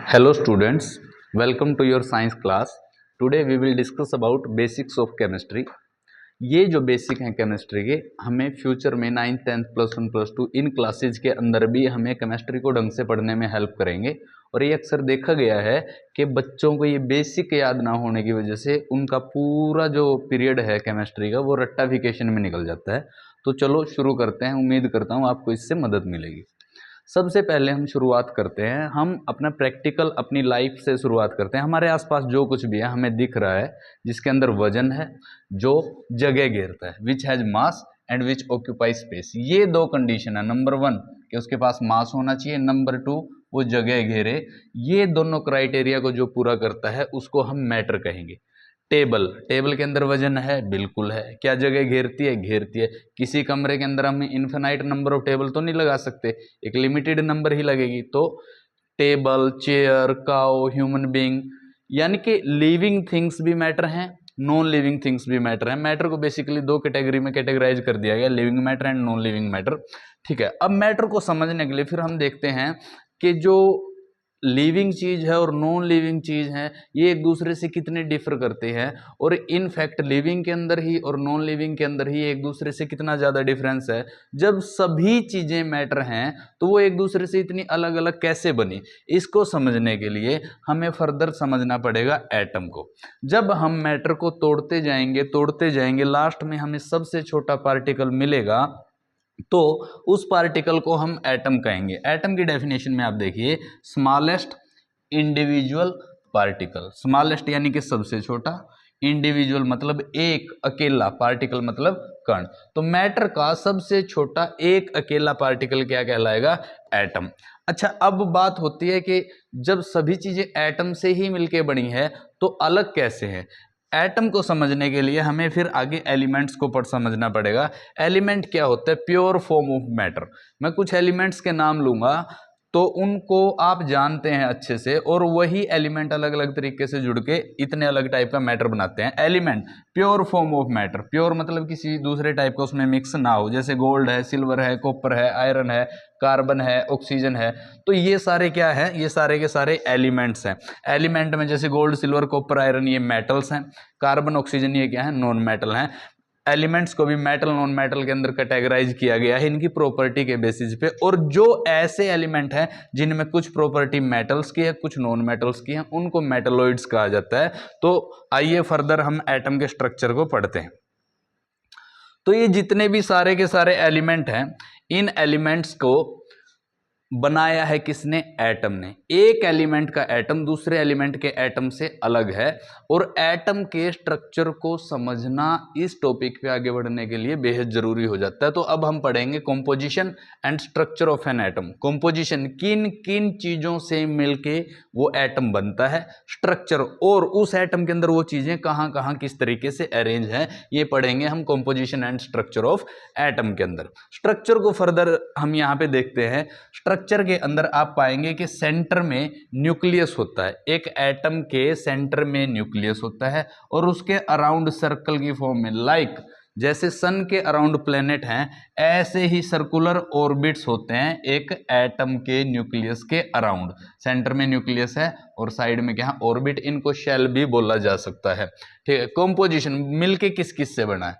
Hello students, welcome to your science class. Today we will discuss about basics of chemistry. ये जो basic हैं chemistry के हमें future में 9th 10th +1 +2 इन classes के अंदर भी हमें केमिस्ट्री को ढंग से पढ़ने में हेल्प करेंगे। और ये अक्सर देखा गया है कि बच्चों को ये बेसिक याद ना होने की वजह से उनका पूरा जो पीरियड है केमिस्ट्री का वो रट्टाफिकेशन में निकल जाता है। तो चलो शुरू करते हैं, उम्मीद करता हूँ आपको इससे मदद मिलेगी। सबसे पहले हम शुरुआत करते हैं, हम अपना प्रैक्टिकल अपनी लाइफ से शुरुआत करते हैं। हमारे आसपास जो कुछ भी है हमें दिख रहा है, जिसके अंदर वजन है, जो जगह घेरता है, which has mass and which occupy space. ये दो कंडीशन है, नंबर 1 कि उसके पास मास होना चाहिए, नंबर 2 वो जगह घेरे। ये दोनों क्राइटेरिया को जो पूरा करता है उसको हम मैटर कहेंगे। टेबल के अंदर वजन है, बिल्कुल है। क्या जगह घेरती है? घेरती है। किसी कमरे के अंदर हम इन्फिनाइट नंबर ऑफ टेबल तो नहीं लगा सकते, एक लिमिटेड नंबर ही लगेगी। तो table, chair, cow, human being, यानी कि लिविंग थिंग्स भी मैटर हैं, नॉन लिविंग थिंग्स भी मैटर हैं। मैटर को बेसिकली दो कैटेगरी में कैटेगराइज कर दिया गया, living matter and non living matter. ठीक है, अब मैटर को समझने के लिए फिर हम देखते हैं कि जो लिविंग चीज है और नॉन लिविंग चीज है ये एक दूसरे से कितने डिफर करते हैं, और इन फैक्ट लिविंग के अंदर ही और नॉन लिविंग के अंदर ही एक दूसरे से कितना ज्यादा डिफरेंस है। जब सभी चीजें मैटर हैं तो वो एक दूसरे से इतनी अलग अलग कैसे बनी, इसको समझने के लिए हमें फर्दर समझना पड़ेगा एटम को। जब हम मैटर को तोड़ते जाएंगे लास्ट में हमें सबसे छोटा पार्टिकल मिलेगा, तो उस पार्टिकल को हम एटम कहेंगे। एटम की डेफिनेशन में आप देखिए, स्मॉलेस्ट इंडिविजुअल पार्टिकल। स्मॉलेस्ट यानी कि सबसे छोटा, इंडिविजुअल मतलब एक अकेला, पार्टिकल मतलब कण। तो मैटर का सबसे छोटा एक अकेला पार्टिकल क्या कहलाएगा? एटम। अच्छा, अब बात होती है कि जब सभी चीजें एटम से ही मिलके बनी है तो अलग कैसे है। एटम को समझने के लिए हमें फिर आगे एलिमेंट्स को समझना पड़ेगा। एलिमेंट क्या होता है? Pure form of matter. मैं कुछ एलिमेंट्स के नाम लूंगा तो उनको आप जानते हैं अच्छे से, और वही एलिमेंट अलग अलग तरीके से जुड़ के इतने अलग टाइप का मैटर बनाते हैं। Element pure form of matter, pure मतलब किसी दूसरे टाइप का उसमें मिक्स ना हो, जैसे गोल्ड है, सिल्वर है, कॉपर है, आयरन है, कार्बन है, ऑक्सीजन है। तो ये सारे क्या है? ये सारे के सारे एलिमेंट्स हैं। एलिमेंट में जैसे गोल्ड, सिल्वर, कॉपर, आयरन ये मेटल्स हैं, कार्बन, ऑक्सीजन ये क्या है? नॉन मेटल हैं। एलिमेंट्स को भी मेटल नॉन मेटल के अंदर कैटेगराइज किया गया है इनकी प्रॉपर्टी के बेसिस पे। और जो ऐसे एलिमेंट हैं जिनमें कुछ प्रॉपर्टी मेटल्स की है, कुछ नॉन मेटल्स की है, उनको मेटलॉइड्स कहा जाता है। तो आइए फर्दर हम एटम के स्ट्रक्चर को पढ़ते हैं। तो ये जितने भी सारे के सारे एलिमेंट हैं, इन एलिमेंट्स को बनाया है किसने? एटम ने। एक एलिमेंट का एटम दूसरे एलिमेंट के एटम से अलग है, और एटम के स्ट्रक्चर को समझना इस टॉपिक पे आगे बढ़ने के लिए बेहद जरूरी हो जाता है। तो अब हम पढ़ेंगे composition and structure of an atom. Composition, किन किन चीजों से मिलके वो एटम बनता है, स्ट्रक्चर, और उस एटम के अंदर वो चीजें कहां कहां किस तरीके से अरेंज है, ये पढ़ेंगे हम composition and structure of atom के अंदर। स्ट्रक्चर को फर्दर हम यहां पे देखते हैं। स्ट्रक्चर के अंदर आप पाएंगे कि सेंटर में न्यूक्लियस होता है। एक एटम के सेंटर में न्यूक्लियस होता है, और उसके अराउंड सर्कल की फॉर्म में, लाइक जैसे सन के अराउंड प्लेनेट हैं, ऐसे ही सर्कुलर ऑर्बिट्स होते हैं एक एटम के न्यूक्लियस के अराउंड। सेंटर में न्यूक्लियस है और साइड में क्या है? ऑर्बिट। इनको शेल भी बोला जा सकता है। ठीक है, कंपोजिशन मिलके किस किस से बना है?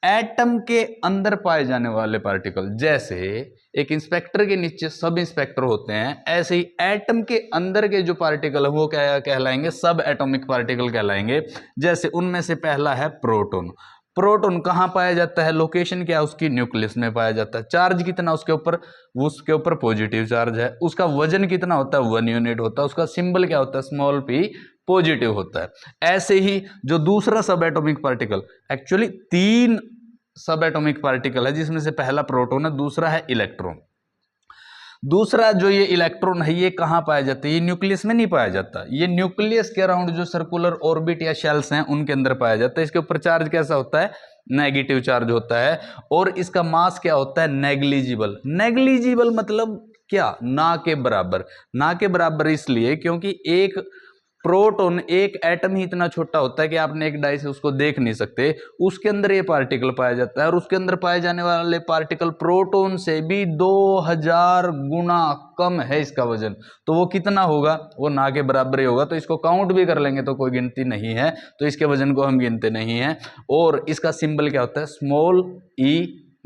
एटम के अंदर पाए जाने वाले पार्टिकल, जैसे एक इंस्पेक्टर के नीचे सब इंस्पेक्टर होते हैं, ऐसे ही एटम के अंदर के जो पार्टिकल है वो क्या कहलाएंगे? सब एटॉमिक पार्टिकल कहलाएंगे। जैसे उनमें से पहला है प्रोटॉन। प्रोटॉन कहां पाया जाता है? लोकेशन क्या है उसकी? न्यूक्लियस में पाया जाता है। चार्ज कितना उसके ऊपर? उसके ऊपर पॉजिटिव चार्ज है। उसका वजन कितना होता है? 1 यूनिट होता है। उसका सिंबल क्या होता है? स्मॉल p, पॉजिटिव होता है। ऐसे ही जो दूसरा सब एटॉमिक पार्टिकल, एक्चुअली 3 सब एटॉमिक पार्टिकल है, जिसमें से पहला प्रोटॉन है, दूसरा है इलेक्ट्रॉन। दूसरा जो ये इलेक्ट्रॉन है ये कहां पाया जाता है? ये न्यूक्लियस में नहीं पाया जाता, ये न्यूक्लियस के अराउंड जो सर्कुलर ऑर्बिट या शेल्स हैं उनके अंदर पाया जाता है। इसके ऊपर चार्ज कैसा होता है? नेगेटिव चार्ज होता है। और इसका मास क्या होता है? नेग्लिजिबल। नेग्लिजिबल मतलब क्या? ना के बराबर। ना के बराबर इसलिए क्योंकि एक प्रोटॉन एक एटम ही इतना छोटा होता है कि आपने एक डाई से उसको देख नहीं सकते, उसके अंदर ये पार्टिकल पाया जाता है और उसके अंदर पाए जाने वाले पार्टिकल प्रोटॉन से भी 2000 गुना कम है इसका वजन। तो वो कितना होगा, वो ना के बराबर ही होगा। तो इसको काउंट भी कर लेंगे तो कोई गिनती नहीं है, तो इसके वजन को हम गिनते नहीं है। और इसका सिंबल क्या होता है, स्मॉल ई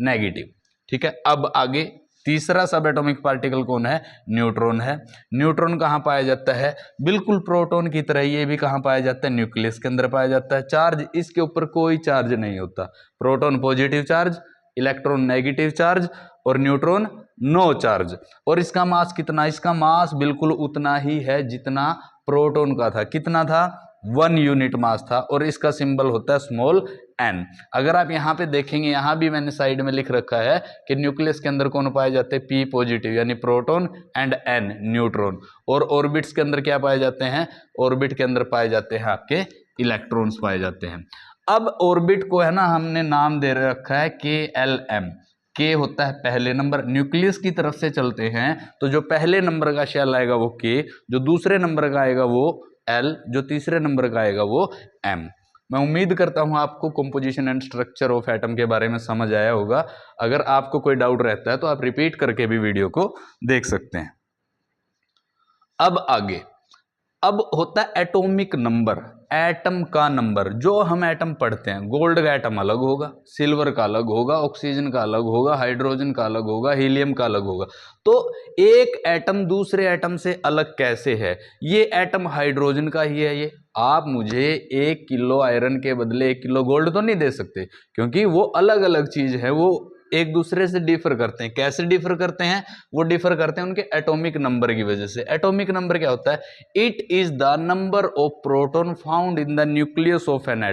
नेगेटिव। ठीक है, अब आगे तीसरा सब एटॉमिक पार्टिकल कौन है, न्यूट्रॉन है। न्यूट्रॉन कहाँ पाया जाता है, बिल्कुल प्रोटॉन की तरह ये भी कहाँ पाया जाता है, न्यूक्लियस के अंदर पाया जाता है। चार्ज इसके ऊपर कोई चार्ज नहीं होता, proton positive charge, electron negative charge और न्यूट्रॉन नो चार्ज। और इसका मास कितना, इसका मास बिल्कुल उतना ही है जितना प्रोटॉन का था। कितना था, 1 यूनिट मास था। और इसका सिंबल होता है स्मॉल एन। अगर आप यहाँ पे देखेंगे, यहाँ भी मैंने साइड में लिख रखा है कि न्यूक्लियस के अंदर कौन पाए जाते हैं, पी पॉजिटिव यानी प्रोटॉन एंड एन न्यूट्रॉन। और ऑर्बिट्स के अंदर क्या पाए जाते हैं, ऑर्बिट के अंदर पाए जाते हैं आपके इलेक्ट्रॉन्स पाए जाते हैं। अब ऑर्बिट को है ना हमने नाम दे रखा है KLM। के होता है पहले नंबर, न्यूक्लियस की तरफ से चलते हैं तो जो पहले नंबर का शेल आएगा वो के, जो दूसरे नंबर का आएगा वो एल, जो तीसरे नंबर का आएगा वो एम। मैं उम्मीद करता हूं आपको composition and structure of atom के बारे में समझ आया होगा। अगर आपको कोई डाउट रहता है तो आप रिपीट करके भी वीडियो को देख सकते हैं। अब आगे, अब होता है एटॉमिक नंबर, एटम का नंबर। जो हम एटम पढ़ते हैं, गोल्ड का एटम अलग होगा, सिल्वर का अलग होगा, ऑक्सीजन का अलग होगा, हाइड्रोजन का अलग होगा, हीलियम का अलग होगा। तो एक एटम दूसरे एटम से अलग कैसे है, ये एटम हाइड्रोजन का ही है। ये आप मुझे 1 किलो आयरन के बदले 1 किलो गोल्ड तो नहीं दे सकते, क्योंकि वो अलग अलग चीज है, वो एक दूसरे से डिफर करते हैं। कैसे डिफर करते हैं, वो डिफर करते हैं उनके एटॉमिक नंबर की वजह से। एटॉमिक नंबर क्या होता है, it is the number of proton found in the nucleus of an atom.